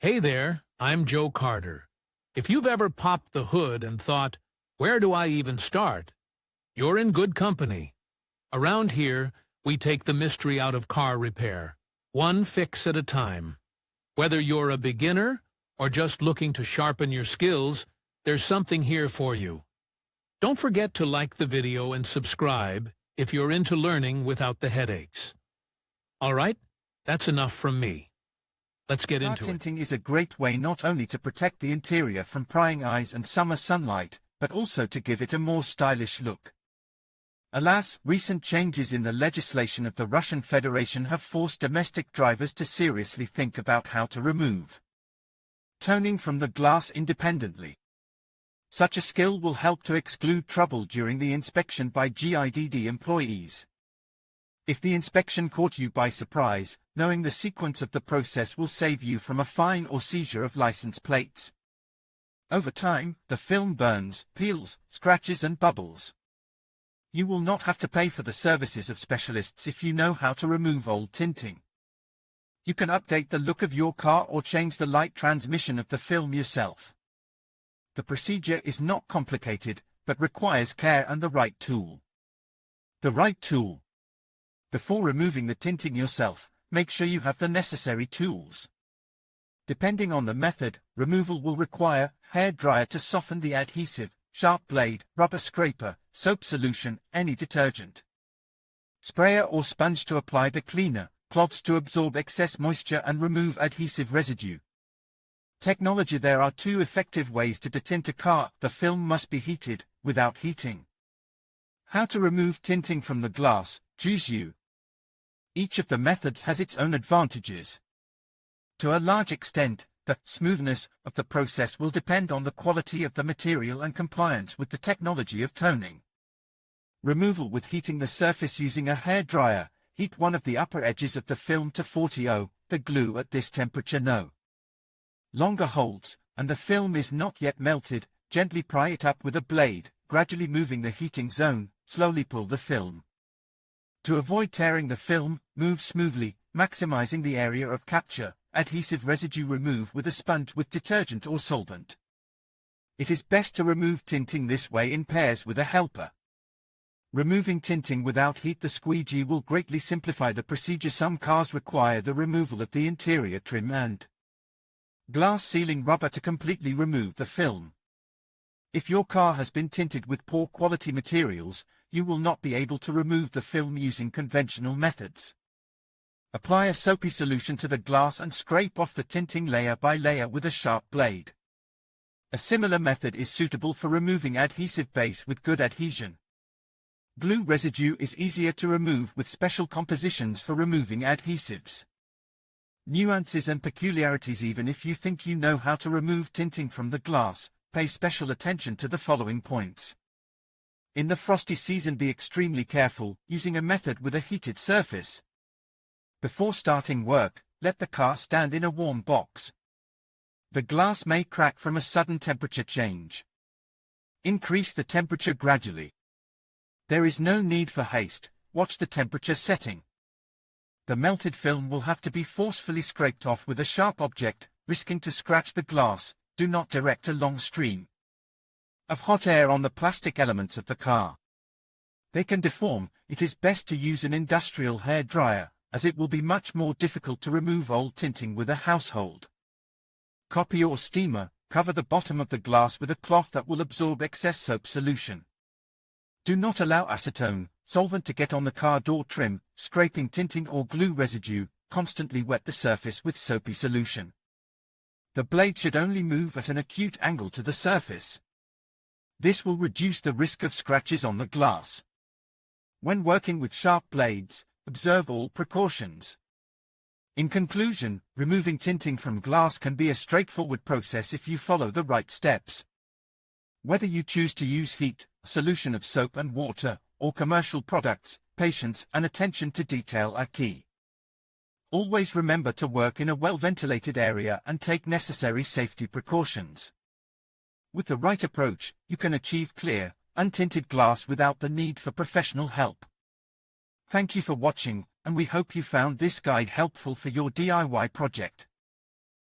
Hey there, I'm Joe Carter. If you've ever popped the hood and thought, where do I even start? You're in good company. Around here, we take the mystery out of car repair, one fix at a time. Whether you're a beginner or just looking to sharpen your skills, there's something here for you. Don't forget to like the video and subscribe if you're into learning without the headaches. All right, that's enough from me. Let's get into it. Tinting is a great way not only to protect the interior from prying eyes and summer sunlight, but also to give it a more stylish look. Alas, recent changes in the legislation of the Russian Federation have forced domestic drivers to seriously think about how to remove toning from the glass independently. Such a skill will help to exclude trouble during the inspection by GIDD employees. If the inspection caught you by surprise, knowing the sequence of the process will save you from a fine or seizure of license plates. Over time, the film burns, peels, scratches and bubbles. You will not have to pay for the services of specialists if you know how to remove old tinting. You can update the look of your car or change the light transmission of the film yourself. The procedure is not complicated, but requires care and the right tool. The right tool. Before removing the tinting yourself, make sure you have the necessary tools. Depending on the method, removal will require hair dryer to soften the adhesive, sharp blade, rubber scraper, soap solution, any detergent, sprayer or sponge to apply the cleaner, cloths to absorb excess moisture and remove adhesive residue. Technology. There are two effective ways to detint a car. The film must be heated, without heating. How to remove tinting from the glass, choose you. Each of the methods has its own advantages. To a large extent, the smoothness of the process will depend on the quality of the material and compliance with the technology of toning. Removal with heating the surface using a hair dryer. Heat one of the upper edges of the film to 40°, the glue at this temperature no longer holds, and the film is not yet melted. Gently pry it up with a blade, gradually moving the heating zone. Slowly pull the film. To avoid tearing the film, move smoothly, maximizing the area of capture. Adhesive residue remove with a sponge with detergent or solvent. It is best to remove tinting this way in pairs with a helper. Removing tinting without heat. The squeegee will greatly simplify the procedure. Some cars require the removal of the interior trim and glass sealing rubber to completely remove the film. If your car has been tinted with poor quality materials, you will not be able to remove the film using conventional methods. Apply a soapy solution to the glass and scrape off the tinting layer by layer with a sharp blade. A similar method is suitable for removing adhesive base with good adhesion. Glue residue is easier to remove with special compositions for removing adhesives. Nuances and peculiarities. Even if you think you know how to remove tinting from the glass, pay special attention to the following points. In the frosty season, be extremely careful using a method with a heated surface. Before starting work, let the car stand in a warm box. The glass may crack from a sudden temperature change. Increase the temperature gradually. There is no need for haste. Watch the temperature setting. The melted film will have to be forcefully scraped off with a sharp object, risking to scratch the glass. Do not direct a long stream of hot air on the plastic elements of the car. They can deform. It is best to use an industrial hair dryer, as it will be much more difficult to remove old tinting with a household copy or steamer. Cover the bottom of the glass with a cloth that will absorb excess soap solution. Do not allow acetone, solvent to get on the car door trim, scraping tinting or glue residue. Constantly wet the surface with soapy solution. The blade should only move at an acute angle to the surface. This will reduce the risk of scratches on the glass. When working with sharp blades, observe all precautions. In conclusion, removing tinting from glass can be a straightforward process if you follow the right steps. Whether you choose to use heat, a solution of soap and water, or commercial products, patience and attention to detail are key. Always remember to work in a well-ventilated area and take necessary safety precautions. With the right approach, you can achieve clear, untinted glass without the need for professional help. Thank you for watching, and we hope you found this guide helpful for your DIY project.